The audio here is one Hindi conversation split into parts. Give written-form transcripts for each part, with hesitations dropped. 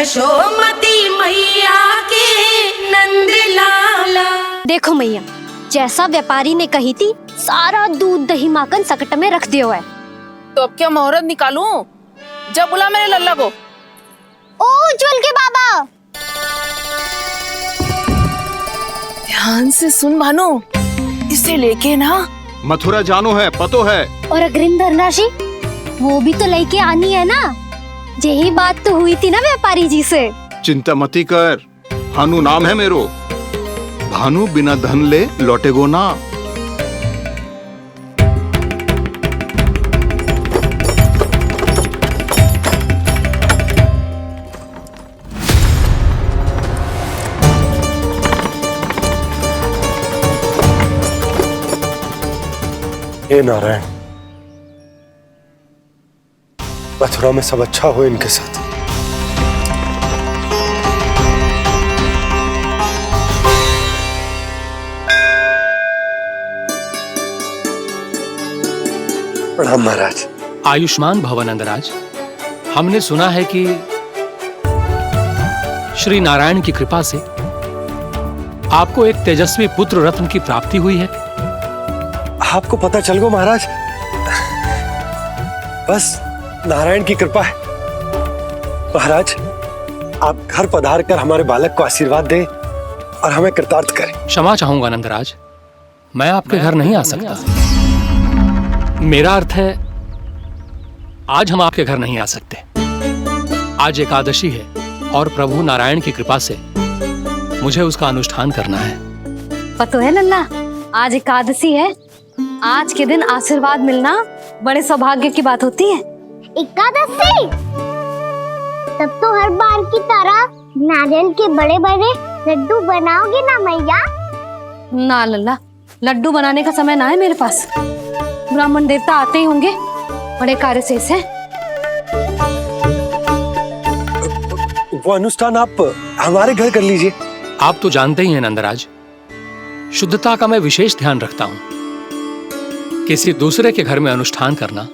यशोमती मैया के नंद लाला। देखो मैया, जैसा व्यापारी ने कही थी सारा दूध दही माखन सकट में रख दियो है। तो अब क्या मुहूर्त निकालूं? जब बुला मेरे लल्ला को। ओ उज्जवल के बाबा, ध्यान से सुन भानु, इसे लेके ना मथुरा जानो है, पतो है। और अग्रिम धनराशि वो भी तो लेके आनी है ना। यही बात तो हुई थी ना व्यापारी जी से। चिंता मती कर, भानु नाम है मेरो। भानु बिना धन ले लौटेगो ना। हे नारायण, मथुरा में सब अच्छा हो इनके साथ। प्रणाम महाराज। आयुष्मान भव नंदराज। हमने सुना है कि श्री नारायण की कृपा से आपको एक तेजस्वी पुत्र रत्न की प्राप्ति हुई है। आपको पता चल गो महाराज, बस नारायण की कृपा है। महाराज, आप घर पधार कर हमारे बालक को आशीर्वाद दें और हमें कृतार्थ करें। क्षमा चाहूंगा नंदराज, मैं आपके घर नहीं आ सकता। मेरा अर्थ है आज हम आपके घर नहीं आ सकते। आज एकादशी है और प्रभु नारायण की कृपा से मुझे उसका अनुष्ठान करना है। पतो है लल्ला, आज एकादशी है। आज के दिन आशीर्वाद मिलना बड़े सौभाग्य की बात होती है। एकादशी, तब तो हर बार की तरह नारियल के बड़े बड़े लड्डू बनाओगे ना मैया? ना लल्ला, लड्डू बनाने का समय ना है मेरे पास। ब्राह्मण देवता आते ही होंगे, बड़े कार्य शेष है। वो अनुष्ठान आप हमारे घर कर लीजिए। आप तो जानते ही हैं नंदराज, शुद्धता का मैं विशेष ध्यान रखता हूं। किसी दूसरे के घर में अनुष्ठान करना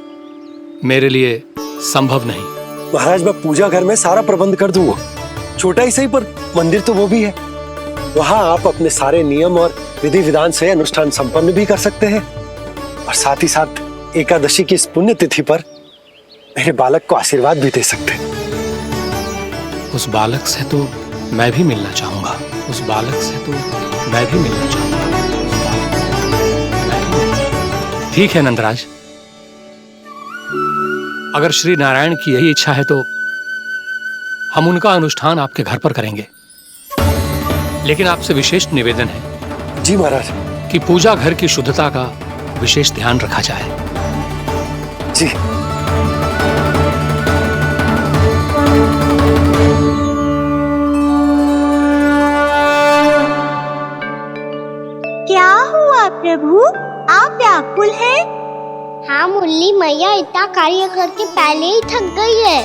मेरे लिए संभव नहीं। महाराज, मैं पूजा घर में सारा प्रबंध कर दूंगा। छोटा ही सही, पर मंदिर तो वो भी है। वहां आप अपने सारे नियम और विधि विधान से अनुष्ठान संपन्न भी कर सकते हैं और साथ ही साथ एकादशी की इस पुण्य तिथि पर मेरे बालक को आशीर्वाद भी दे सकते हैं। उस बालक से तो मैं भी मिलना चाहूंगा। उस बालक से तो मैं भी मिलना चाहूंगा। ठीक है नंदराज, अगर श्री नारायण की यही इच्छा है तो हम उनका अनुष्ठान आपके घर पर करेंगे। लेकिन आपसे विशेष निवेदन है जी महाराज, कि पूजा घर की शुद्धता का विशेष ध्यान रखा जाए। जी। क्या हुआ प्रभु, आप व्याकुल हैं? हाँ मुरली मैया इतना कार्य करके पहले ही थक गई है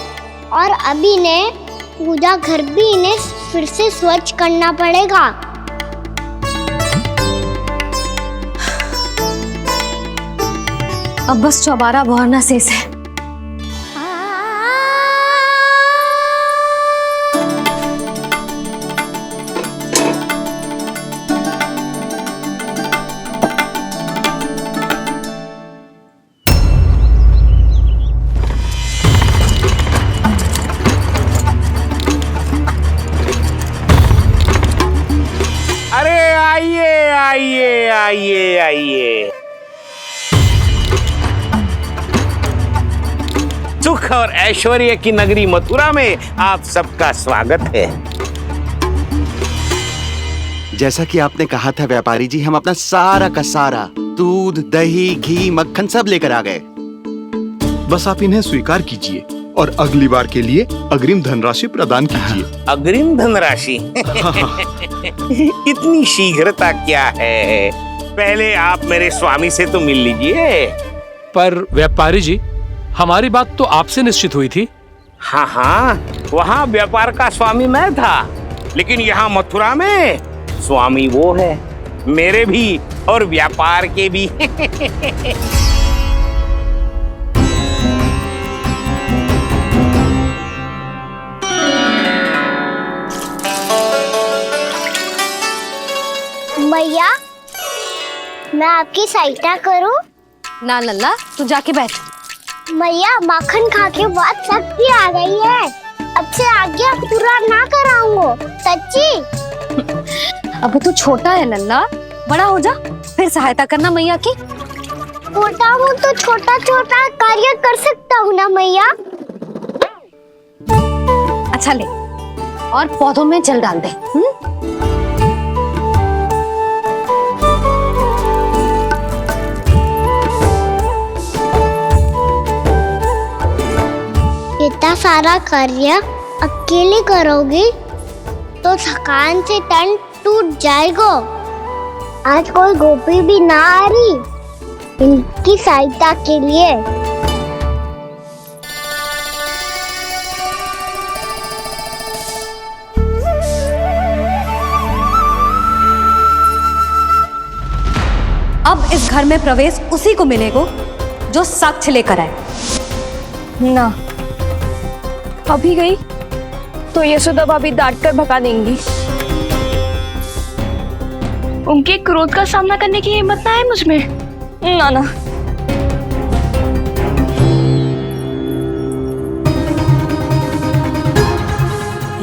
और अभी ने पूजा घर भी इन्हें फिर से स्वच्छ करना पड़ेगा। अब बस चौबारा बहरना शेष है। आइए आइए आइए। सुख और ऐश्वर्य की नगरी मथुरा में आप सबका स्वागत है। जैसा कि आपने कहा था व्यापारी जी, हम अपना सारा का सारा दूध दही घी मक्खन सब लेकर आ गए। बस आप इन्हें स्वीकार कीजिए और अगली बार के लिए अग्रिम धनराशि प्रदान कीजिए। अग्रिम धनराशि? इतनी शीघ्रता क्या है? पहले आप मेरे स्वामी से तो मिल लीजिए। पर व्यापारी जी, हमारी बात तो आपसे निश्चित हुई थी। हाँ हाँ, वहाँ व्यापार का स्वामी मैं था, लेकिन यहाँ मथुरा में स्वामी वो है, मेरे भी और व्यापार के भी। मैया, मैं आपकी सहायता करूं? ना लल्ला, तू जाके बैठ। मैया, माखन खा के बहुत शक्ति आ गई है। अब से आगे पूरा ना कराऊंगा, सच्ची। अब तू छोटा है लल्ला, बड़ा हो जा फिर सहायता करना मैया की। छोटा हूँ तो छोटा छोटा कार्य कर सकता हूँ ना मैया। अच्छा ले, और पौधों में जल डाल दे। इतना सारा कार्य अकेले करोगी तो थकान से तन टूट जाएगा। आज कोई गोपी भी ना आ रही इनकी सहायता के लिए। अब इस घर में प्रवेश उसी को मिलेगा जो साक्ष्य लेकर आए। ना, अभी गई तो यशोदा भाभी डांट कर भगा देंगी। उनके क्रोध का सामना करने की हिम्मत ना है मुझ में। ना ना,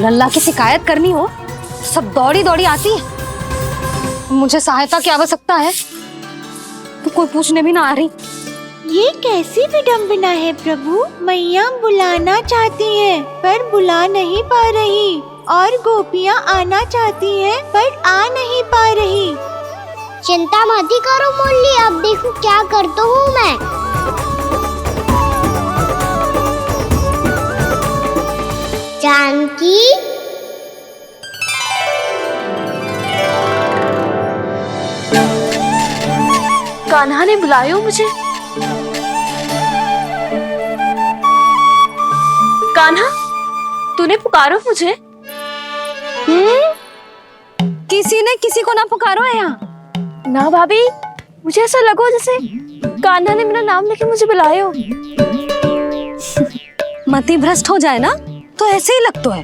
लल्ला की शिकायत करनी हो सब दौड़ी दौड़ी आती है। मुझे सहायता की आवश्यकता है तो कोई पूछने भी ना आ रही। ये कैसी विडंबना है प्रभु। मैया बुलाना चाहती हैं पर बुला नहीं पा रही, और गोपियाँ आना चाहती हैं पर आ नहीं पा रही। चिंता मत करो मुरली, अब देखो क्या करता हूँ मैं। जानकी, कान्हा ने बुलाया हो मुझे। कान्हा, तूने पुकारो मुझे। किसी ने किसी को ना पुकारो है यहाँ। ना भाभी, मुझे ऐसा लगो जैसे कान्हा ने मेरा नाम लेके मुझे बुलाया हो। मति भ्रष्ट हो जाए ना तो ऐसे ही लगता है।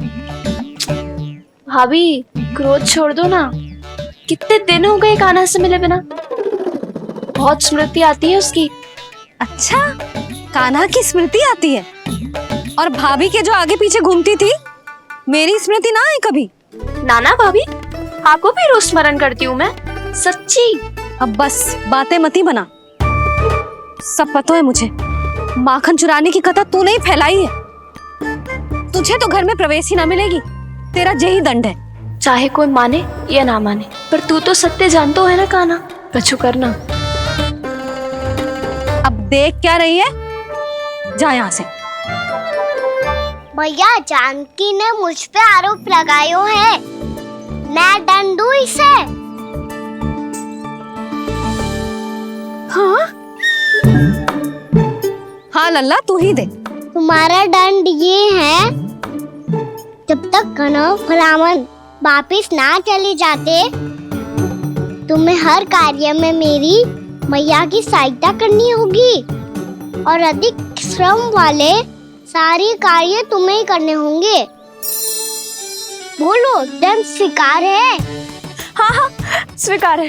भाभी, क्रोध छोड़ दो ना। कितने दिन हो गए कान्हा से मिले बिना। बहुत स्मृति आती है उसकी। अच्छा, कान्हा की स्मृति आती है? और भाभी के जो आगे पीछे घूमती थी, मेरी स्मृति ना आई कभी? नाना भाभी, आपको भी रोज स्मरण करती हूँ मैं, सच्ची। अब बस बातें मत ही बना। सब पता है मुझे। माखन चुराने की कथा तूने ही फैलाई है। तुझे तो घर में प्रवेश ही ना मिलेगी। तेरा यही दंड है। चाहे कोई माने या ना माने, पर तू तो सत्य जानता है ना कान्हा। कछु करना। अब देख क्या रही है, जा यहाँ से। भैया, जानकी ने मुझ पे आरोप लगायो है, मैं दंड दूं इसे। हाँ हाँ लल्ला, तू ही दे। तुम्हारा दंड ये है, जब तक कनव ब्राह्मण वापिस ना चले जाते, तुम्हें हर कार्य में मेरी मैया की सहायता करनी होगी, और अधिक श्रम वाले सारे कार्य तुम्हें ही करने होंगे। बोलो, दंड स्वीकार है? हाँ हाँ, स्वीकार है।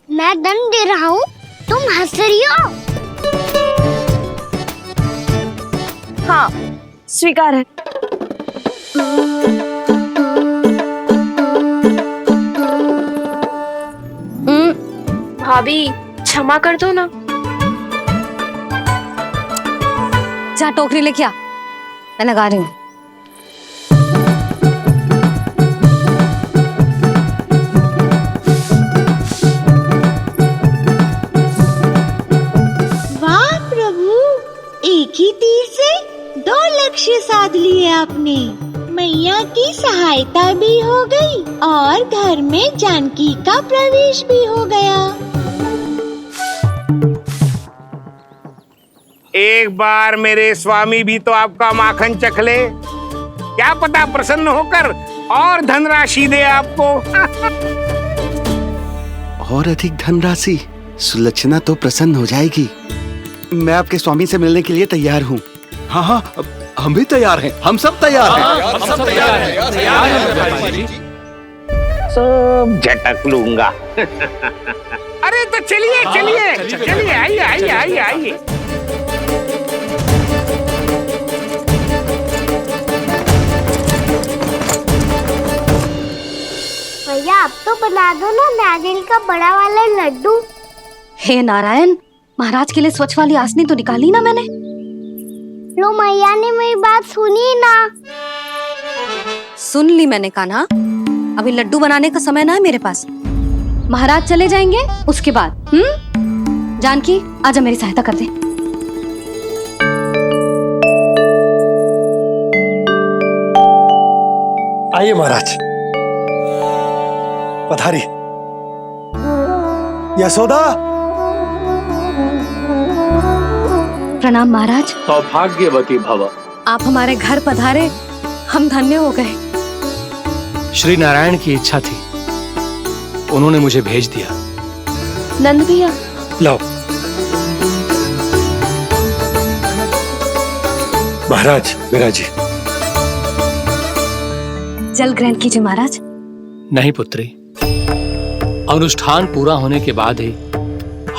मैं दंड दे रहा हूँ, तुम हंस रही हो? हाँ, स्वीकार है। भाभी, क्षमा कर दो ना। जा टोकरी लेके आ, मैं लगा रही हूँ। वाह प्रभु, एक ही तीर से 2 लक्ष्य साध लिए आपने। मैया की सहायता भी हो गई और घर में जानकी का प्रवेश भी हो गया। एक बार मेरे स्वामी भी तो आपका माखन चख ले, क्या पता प्रसन्न होकर और धनराशि दे आपको। और अधिक धनराशि? सुलक्षणा तो प्रसन्न हो जाएगी। मैं आपके स्वामी से मिलने के लिए तैयार हूँ। हाँ हाँ, हम भी तैयार हैं, हम सब तैयार हैं। हम सब तैयार हैं, तैयार हैं व्यापारी जी। सब झटक लूंगा। अरे तो चलिए चलिए चलिए, आइए आइए आइए आइए। भैया आप तो बना दो ना नारियल का बड़ा वाला लड्डू। हे नारायण, महाराज के लिए स्वच्छ वाली आसनी तो निकाली ना मैंने। लो मैया ने मेरी बात सुनी ना। सुन ली मैंने कान्हा, अभी लड्डू बनाने का समय ना है मेरे पास। महाराज चले जाएंगे उसके बाद। जानकी आजा मेरी सहायता कर दे। आइए महाराज, पधारी। यशोदा। प्रणाम महाराज। सौभाग्यवती भव। आप हमारे घर पधारे, हम धन्य हो गए। श्री नारायण की इच्छा थी, उन्होंने मुझे भेज दिया। नंद भैया लाओ। महाराज मेरा जी। जल ग्रहण कीजिए महाराज। नहीं पुत्री, अनुष्ठान पूरा होने के बाद ही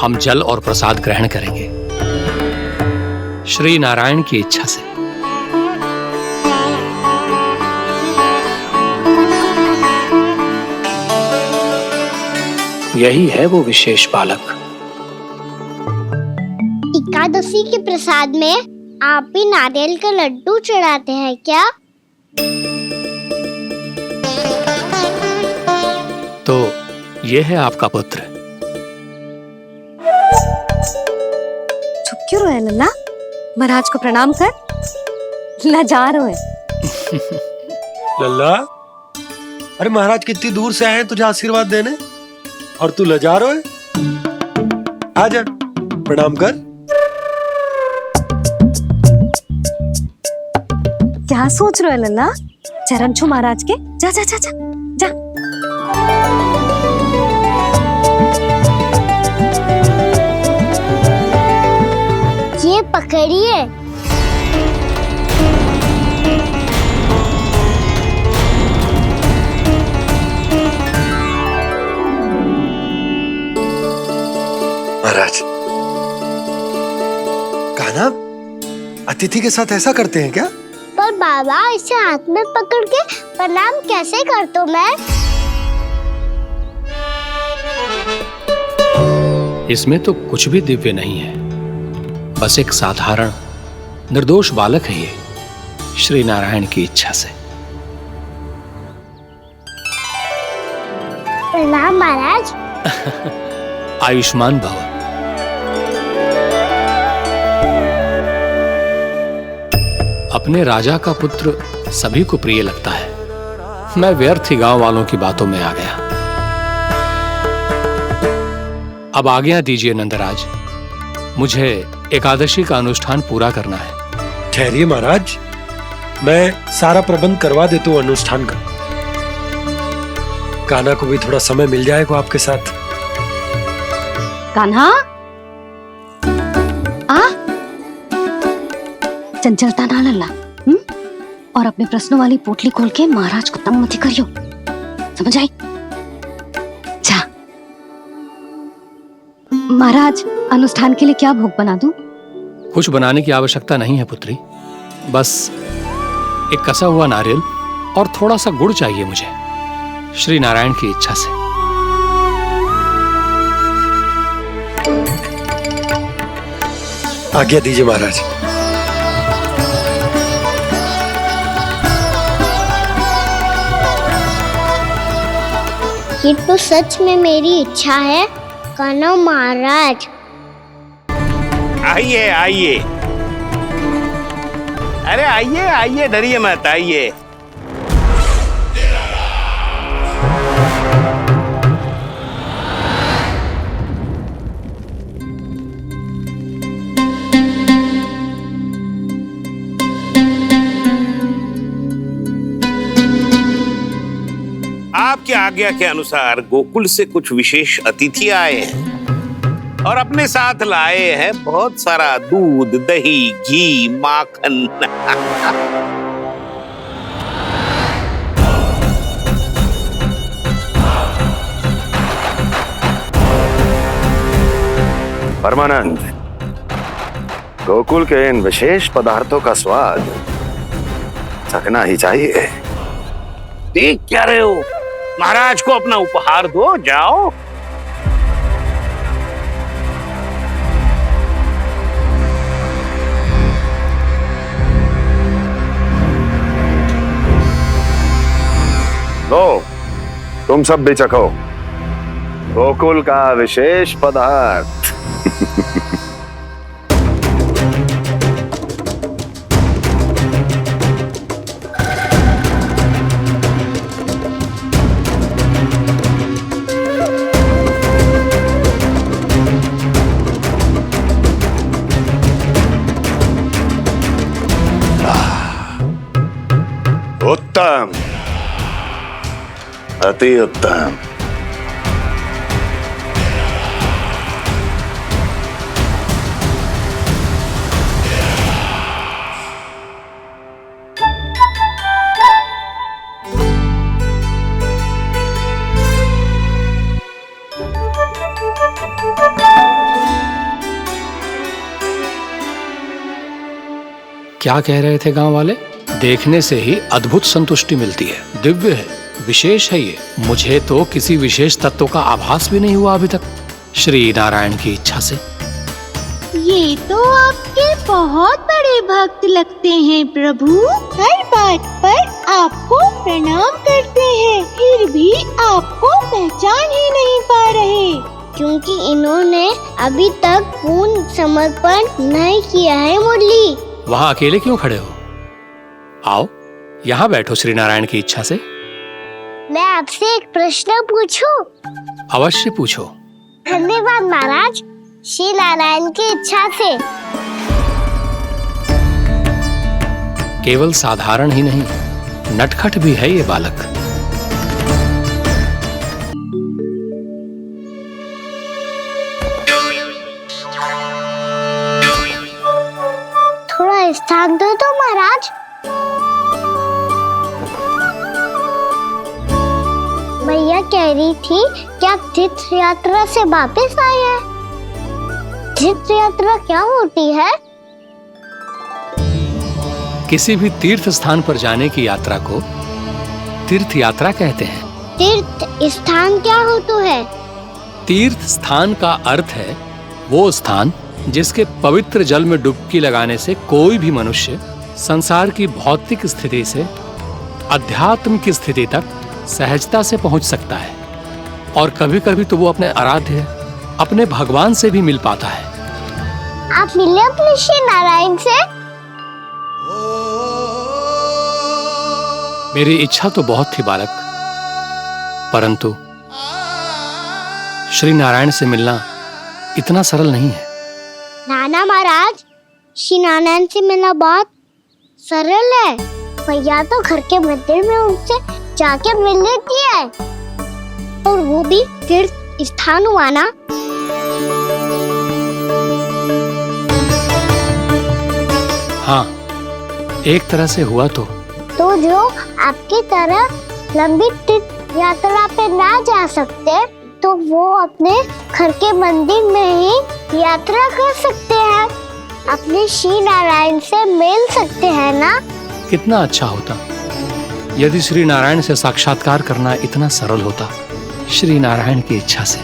हम जल और प्रसाद ग्रहण करेंगे, श्री नारायण की इच्छा से। यही है वो विशेष बालक। एकादशी के प्रसाद में आप भी नारियल का लड्डू चढ़ाते हैं क्या? तो ये है आपका पुत्र। चुप क्यों रोए लल्ला? महाराज को प्रणाम कर। लजा रोए। लल्ला, अरे महाराज कितनी दूर से आए हैं तुझे आशीर्वाद देने, और तू लजा रहा है? आजा प्रणाम कर। क्या सोच रहे हो लल्ला? चरण छू महाराज के। जा जा जा जा जा। ये पकड़िए। महाराज, कान्हा अतिथि के साथ ऐसा करते हैं क्या? पर बाबा इसे हाथ में पकड़ के प्रणाम कैसे करता हूँ मैं? इसमें तो कुछ भी दिव्य नहीं है, बस एक साधारण निर्दोष बालक है ये, श्री नारायण की इच्छा से। प्रणाम महाराज। आयुष्मान भव। अपने राजा का पुत्र सभी को प्रिय लगता है। मैं व्यर्थ ही गांव वालों की बातों में आ गया। अब आज्ञा दीजिए नंदराज, मुझे एकादशी का अनुष्ठान पूरा करना है। ठहरिए महाराज, मैं सारा प्रबंध करवा देता हूँ अनुष्ठान का। कान्हा को भी थोड़ा समय मिल जाएगा आपके साथ। कान्हा आ, चंचलता ना लल्ला। और अपने प्रश्नों वाली पोटली खोल के महाराज को तंग मत करियो, समझ आई? जा। महाराज, अनुष्ठान के लिए क्या भोग बना दूं? कुछ बनाने की आवश्यकता नहीं है पुत्री, बस एक कसा हुआ नारियल और थोड़ा सा गुड़ चाहिए मुझे, श्री नारायण की इच्छा से। आज्ञा दीजिए महाराज। ये तो सच में मेरी इच्छा है कान्हा महाराज। आइए आइए, अरे आइए आइए, डरिए मत, आइए। आपकी आज्ञा के अनुसार गोकुल से कुछ विशेष अतिथि आए हैं और अपने साथ लाए हैं बहुत सारा दूध, दही, घी, माखन। परमानंद, गोकुल के इन विशेष पदार्थों का स्वाद चखना ही चाहिए। देख क्या रहे हो? महाराज को अपना उपहार दो, जाओ। लो, तुम सब भी चखो गोकुल का विशेष पदार्थ। उत्तम, अति उत्तम। क्या कह रहे थे गांव वाले? देखने से ही अद्भुत संतुष्टि मिलती है, दिव्य है, विशेष है ये। मुझे तो किसी विशेष तत्व का आभास भी नहीं हुआ अभी तक, श्री नारायण की इच्छा से। ये तो आपके बहुत बड़े भक्त लगते हैं प्रभु। हर बात पर आपको प्रणाम करते हैं, फिर भी आपको पहचान ही नहीं पा रहे। क्योंकि इन्होंने अभी तक पूर्ण समर्पण नहीं किया है मुरली। वहाँ अकेले क्यों खड़े हो? आओ यहाँ बैठो श्री नारायण की इच्छा से। मैं आपसे एक प्रश्न पूछूं? अवश्य पूछो। धन्यवाद महाराज, श्री नारायण की इच्छा से। केवल साधारण ही नहीं, नटखट भी है ये बालक। थोड़ा स्थान दो तो महाराज। मैया कह रही थी कि आप तीर्थ यात्रा से वापस आए हैं। तीर्थ यात्रा क्या होती है? किसी भी तीर्थ स्थान पर जाने की यात्रा को तीर्थ यात्रा कहते हैं। तीर्थ स्थान क्या हो तो है? तीर्थ स्थान का अर्थ है वो स्थान जिसके पवित्र जल में डुबकी लगाने से कोई भी मनुष्य संसार की भौतिक स्थिति से अध्यात्म की स्थिति तक सहजता से पहुंच सकता है, और कभी कभी तो वो अपने आराध्य, अपने भगवान से भी मिल पाता है। आप मिले अपने श्री नारायण से? मेरी इच्छा तो बहुत थी बालक, परंतु श्री नारायण से मिलना इतना सरल नहीं है। नाना महाराज, श्री नारायण से मिलना बहुत सरल है। भैया तो घर के मंदिर में उनसे जाके मिल लेती है, और वो भी तीर्थ स्थान हुआ ना। हाँ, एक तरह से हुआ तो जो आपकी तरह लंबी तीर्थ यात्रा पे ना जा सकते, तो वो अपने घर के मंदिर में ही यात्रा कर सकते हैं, अपने श्री नारायण से मिल सकते हैं ना। कितना अच्छा होता यदि श्री नारायण से साक्षात्कार करना इतना सरल होता, श्री नारायण की इच्छा से।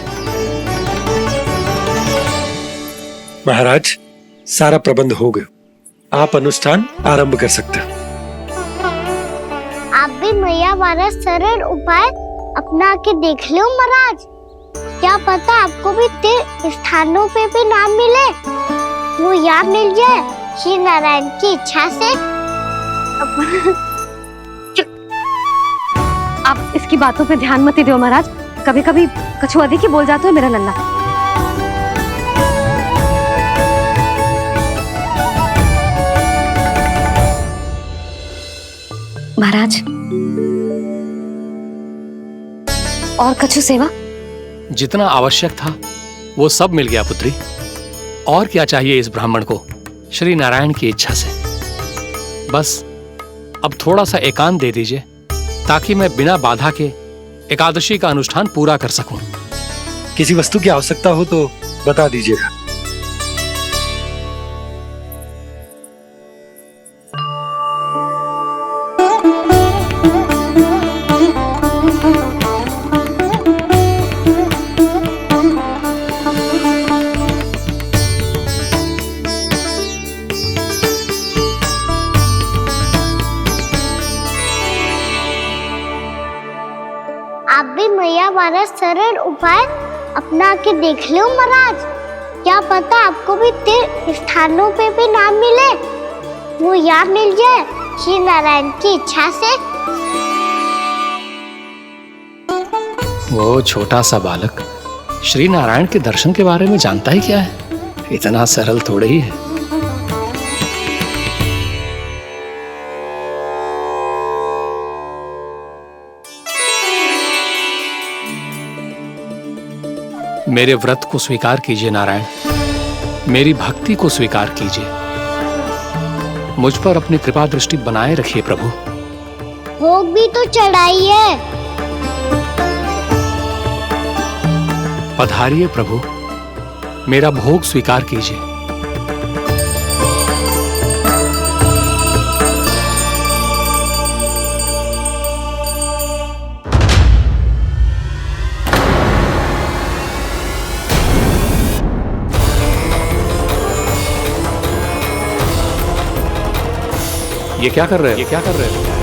महाराज, सारा प्रबंध हो गया, आप अनुष्ठान आरंभ कर सकते हैं। आप भी मैया वाला सरल उपाय अपना के देख लो महाराज। क्या पता आपको भी तीर्थ स्थानों पे भी नाम मिले, वो यहाँ मिल जाए श्री नारायण की इच्छा से। आप इसकी बातों पे ध्यान मत दो महाराज, कभी कभी कछुआ देखी बोल जाता है मेरा लल्ला। महाराज, और कछु सेवा? जितना आवश्यक था वो सब मिल गया पुत्री। और क्या चाहिए इस ब्राह्मण को श्री नारायण की इच्छा से। बस अब थोड़ा सा एकांत दे दीजिए ताकि मैं बिना बाधा के एकादशी का अनुष्ठान पूरा कर सकूं। किसी वस्तु की आवश्यकता हो तो बता दीजिएगा। आप भी मैया वाला सरल उपाय अपना के देख लो महाराज। क्या पता आपको भी तीर्थ स्थानों पे भी नाम मिले, वो यहाँ मिल जाए श्री नारायण की इच्छा से। वो छोटा सा बालक श्री नारायण के दर्शन के बारे में जानता ही क्या है? इतना सरल थोड़े ही है। मेरे व्रत को स्वीकार कीजिए नारायण, मेरी भक्ति को स्वीकार कीजिए। मुझ पर अपनी कृपा दृष्टि बनाए रखिए प्रभु। भोग भी तो चढ़ाइए। पधारिए प्रभु, मेरा भोग स्वीकार कीजिए। ये क्या कर रहे हैं?